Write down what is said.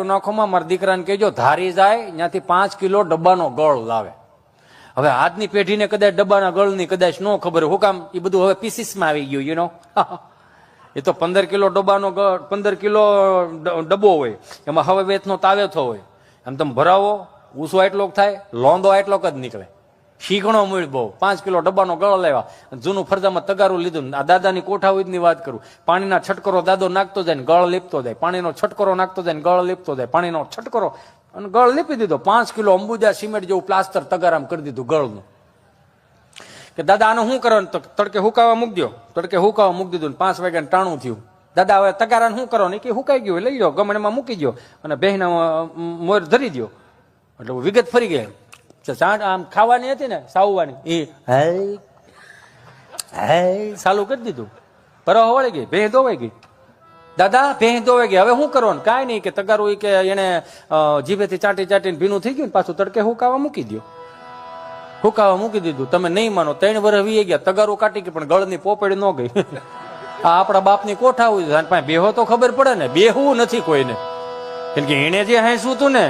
નાખોમાં મારા દીકરાને કહેજો ધારી જાય ત્યાંથી 5 કિલો ડબ્બાનો ગળ લાવે. હવે આજની પેઢીને કદાચ ડબ્બાના ગળની કદાચ ન ખબર હોય. હું કામ એ બધું હવે પીસીસમાં આવી ગયું, યુ નો. એ તો 15 કિલો ડબ્બાનો ગળ, 15 કિલો ડબ્બો હોય, એમાં હવે વેચનો તાવેથો હોય. એમ તમે ભરાવો, ઊંસો એટલોક થાય, લોંદો એટલોક જ નીકળે. શીખણો મૂળ બહુ. 5 કિલો ડબ્બાનો ગળ લેવા, જૂનું ફરજામાં તગારું લીધું. આ દાદાની કોઠા હોય ની વાત કરું. પાણીના છટકરો દાદો નાખતો જાય ને ગળ લીપતો જાય, પાણીનો છટકરો નાખતો જાય ને ગળ લીપતો જાય, પાણીનો છટકરો અને ગળ લીપી દીધો. 5 કિલો અંબુજા સિમેન્ટ જેવું પ્લાસ્ટર તગારામ કરી દીધું ગળનું. કે દાદા આનું શું કરો? તડકે હુકાવા મૂકી દો. તડકે હુકાવા મૂકી દીધું. 5 વાગ્યા ટાણું થયું. દાદા હવે તગારાને શું કરો? ને કે હુકાઈ ગયું, લઈ જાઓ ગમણમાં મૂકી દો અને બહેના મોર ધરી દો. એટલે વિગત ફરી ગઈ. ચાટ આમ ખાવાની હતી ને સાવવાની, એ ચાલુ કરી દીધું. પરવા વળી ગઈ, ભેં ધોવાઈ ગઈ. દાદા ભેં ધોવાઈ ગઈ, હવે શું કરવાનું? કાંઈ નહીં, કે તગારું કે એને જીભેથી ચાટી ચાટીને ભીનું થઈ ગયું, પાછું તડકે હુકાવા મૂકી દો. હુકાવા મૂકી દીધું. તમે નહીં માનો, 3 વર્ષ વી ગયા, તગારું કાટી ગઈ, પણ ગળની પોપડી ન ગઈ. આ આપણા બાપની કોઠા હોય, બેહો તો ખબર પડે ને. બેહવું નથી કોઈને, કેમ કે એને જે હાંસવું હતું ને